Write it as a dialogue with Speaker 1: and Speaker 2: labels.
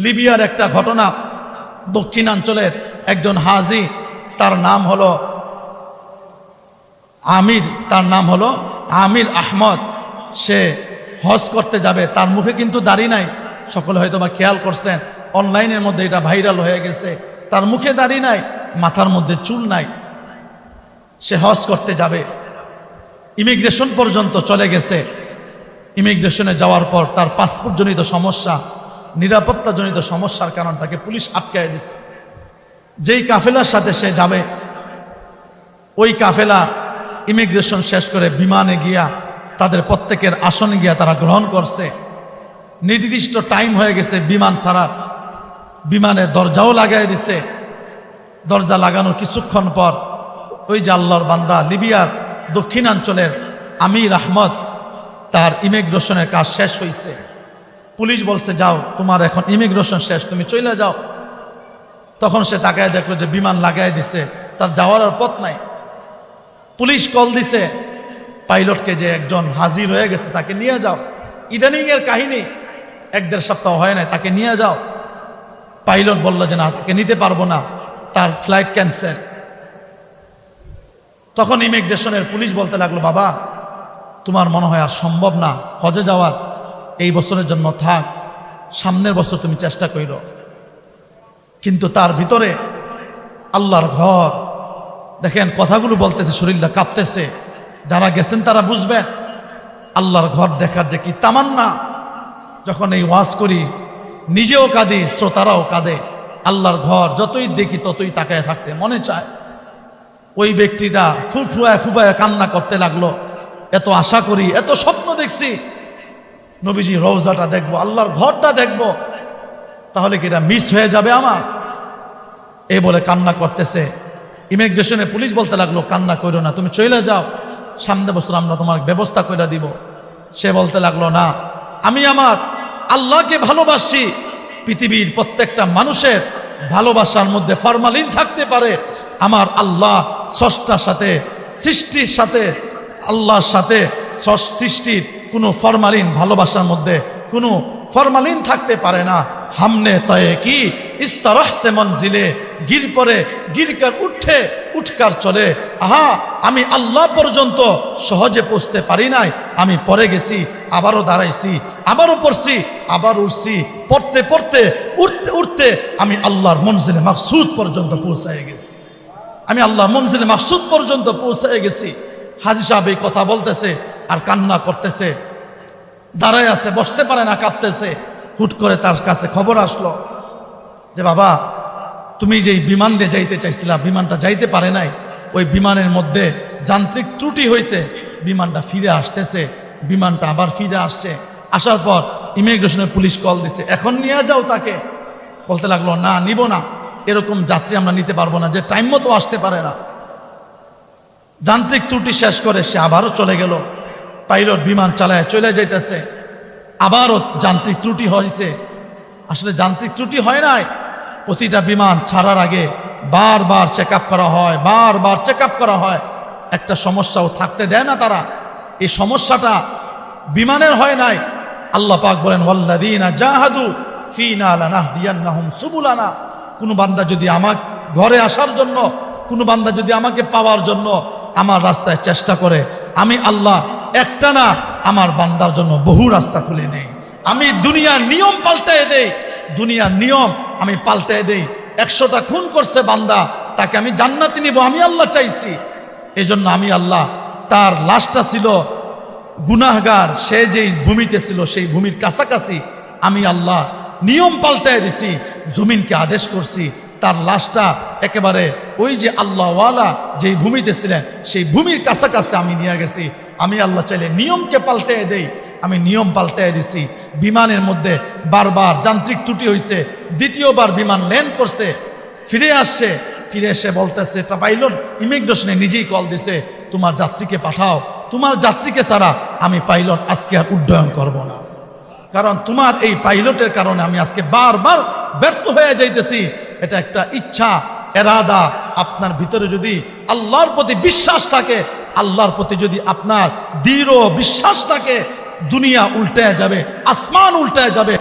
Speaker 1: লিবিয়ার একটা ঘটনা, দক্ষিণাঞ্চলের একজন হাজি, তার নাম হলো আমির আহমদ। সে হজ করতে যাবে, তার মুখে কিন্তু দাড়ি নাই। সকলে হয়তো বা খেয়াল করছেন, অনলাইনের মধ্যে এটা ভাইরাল হয়ে গেছে। তার মুখে দাড়ি নাই, মাথার মধ্যে চুল নাই। সে হজ করতে যাবে, ইমিগ্রেশন পর্যন্ত চলে গেছে। ইমিগ্রেশনে যাওয়ার পর তার পাসপোর্টজনিত সমস্যা, নিরাপত্তাজনিত সমস্যার কারণে তাকে পুলিশ আটকায় দিছে। যেই কাফেলার সাথে সে যাবে, ওই কাফেলা ইমিগ্রেশন শেষ করে বিমানে গিয়া তাদের প্রত্যেকের আসনে গিয়া তারা গ্রহণ করছে। নির্দিষ্ট টাইম হয়ে গেছে বিমান ছাড়ার, বিমানের দরজাও লাগাই দিছে। দরজা লাগানোর কিছুক্ষণ পর ওই যে আল্লাহর বান্দা, লিবিয়ার দক্ষিণাঞ্চলের আমির আহমদ, তার ইমিগ্রেশনের কাজ শেষ হয়েছে। পুলিশ বলছে, যাও, তোমার এখন ইমিগ্রেশন শেষ, তুমি চলে যাও। তখন সে তাকায় দেখলো যে বিমান লাগাই দিছে, তার যাওয়ার আর পথ নাই। পুলিশ কল দিছে পাইলটকে যে একজন হাজির হয়ে গেছে, তাকে নিয়ে যাও। ইদানিং এর কাহিনী, 1-1.5 সপ্তাহ হয় নাই, তাকে নিয়ে যাও। পাইলট বলল যে না, তাকে নিতে পারবো না, তার ফ্লাইট ক্যান্সেল। তখন ইমিগ্রেশনের পুলিশ বলতে লাগলো, বাবা, তোমার মনে হয় আর সম্ভব না হজে যাওয়ার, এই বছরের জন্য থাক, সামনের বছর তুমি চেষ্টা করো। কিন্তু তার ভিতরে আল্লাহর ঘর, দেখেন কথাগুলো বলতেছে, শরীরটা কাঁপতেছে। যারা গেছেন তারা বুঝবেন আল্লাহর ঘর দেখার যে কি তামান্না। যখন এই ওয়াজ করি, নিজেও কাঁদি, শ্রোতারাও কাঁদে। আল্লাহর ঘর যতই দেখি ততই তাকায় থাকতে মনে চায়। ওই ব্যক্তিটা ফুফায় কান্না করতে লাগলো। এত আশা করি, এত স্বপ্ন দেখছি, নবীজি রওজাটা দেখবো, আল্লাহর ঘরটা দেখবো, তাহলে কি এটা মিস হয়ে যাবে আমার? এই বলে কান্না করতেছে। ইমিগ্রেশনে পুলিশ বলতে লাগলো, কান্না করো না, তুমি চলে যাও, সামনে বছর আমরা তোমার ব্যবস্থা করে দিব। সে বলতে লাগলো, না, আমি আমার আল্লাহকে ভালোবাসছি। পৃথিবীর প্রত্যেকটা মানুষের ভালোবাসার মধ্যে ফরমালিন থাকতে পারে, আমার আল্লাহ স্রষ্টার সাথে, সৃষ্টির সাথে, আল্লাহর সাথে সৃষ্টির কোনো ফরমালিন, ভালোবাসার মধ্যে কোনো ফরমালিন থাকতে পারে না। হামনে তয়ে কি ইস্তারাহ সে মঞ্জিলে, গির পরে গিরকার উঠকার চলে। আহা, আমি আল্লাহ পর্যন্ত সহজে পৌঁছতে পারি নাই, আমি পরে গেছি, আবারও দাঁড়াইছি, আবারও পড়ছি, আবার উঠছি, পড়তে পড়তে উঠতে উঠতে আমি আল্লাহর মঞ্জিলে মাকসুদ পর্যন্ত পৌঁছায় গেছি। আমি আল্লাহর মঞ্জিলে মাকসুদ পর্যন্ত পৌঁছায় গেছি। হাজী সাহেব এই কথা বলতেছে আর কান্না করতেছে, দাঁড়ায় আছে, বসতে পারে না, কাঁপতেছে। হুট করে তার কাছে খবর আসলো যে, বাবা, তুমি যেই বিমান দিয়ে যাইতে চাইছিলা, বিমানটা যাইতে পারে নাই। ওই বিমানের মধ্যে যান্ত্রিক ত্রুটি হইতে বিমানটা ফিরে আসতেছে। বিমানটা আবার ফিরে আসছে। আসার পর ইমিগ্রেশনের পুলিশ কল দিছে, এখন নিয়ে যাও তাকে। বলতে লাগলো, না, নিব না, এরকম যাত্রী আমরা নিতে পারবো না, যে টাইম মতো আসতে পারে না। যান্ত্রিক ত্রুটি শেষ করে সে আবারও চলে গেল। পাইলট বিমান চালায় চলে যাইতেছে, আবারও যান্ত্রিক ত্রুটি হয়েছে। আসলে যান্ত্রিক ত্রুটি হয় নাই, প্রতিটা বিমান ছাড়ার আগে বারবার চেক আপ করা হয়, বারবার চেক আপ করা হয়। একটা সমস্যাও থাকতে দেয় না তারা। এই সমস্যাটা বিমানের হয় নাই। আল্লাহ পাক বলেন, ওয়াল্লাযীনা জাহাদু ফীনা লানাহদিয়ান্নাহুম সুবুলানা। কোনো বান্দা যদি আমার ঘরে আসার জন্য, কোনো বান্দা যদি আমাকে পাওয়ার জন্য আমার রাস্তায় চেষ্টা করে, আমি আল্লাহ একটা না, আমার বান্দার জন্য বহু রাস্তা খুলে দেই। আমি দুনিয়ার নিয়ম পাল্টায় দেই, দুনিয়ার নিয়ম আমি পাল্টায় দেই। 100টা খুন করছে বান্দা, তাকে আমি জান্নাতে নিব, আমি আল্লাহ চাইছি। এই জন্য আমি আল্লাহ, তার লাশটা ছিল গুনাহগার, সে যেই ভূমিতে ছিল সেই ভূমির কাছাকাছি, আমি আল্লাহ নিয়ম পাল্টায় দিছি, জমিনকে আদেশ করছি তার লাশটা একেবারে ওই যে আল্লাহওয়ালা যেই ভূমিতে ছিলেন সেই ভূমির কাছাকাছি আমি নিয়ে গেছি। আমি আল্লাহ চাইলে নিয়মকে পাল্টায় দেই, আমি নিয়ম পাল্টায় দিছি। বিমানের মধ্যে বারবার যান্ত্রিক ত্রুটি হয়েছে। দ্বিতীয়বার বিমান ল্যান্ড করছে, ফিরে আসছে, ফিরে এসে বলতেছে, এটা পাইলট ইমিগ্রেশনে নিজেই কল দিছে, তোমার যাত্রীকে পাঠাও, তোমার যাত্রীকে ছাড়া আমি পাইলট আজকে আর উড্ডয়ন করব না, কারণ তোমার এই পাইলটের কারণে আমি আজকে বারবার ব্যর্থ হয়ে যাইতেছি। এটা একটা ইচ্ছা, এরাদা। আপনার ভিতরে যদি আল্লাহর প্রতি বিশ্বাস থাকে, আল্লাহর প্রতি যদি আপনার দৃঢ় বিশ্বাস থাকে, দুনিয়া উল্টায় যাবে, আসমান উল্টায় যাবে।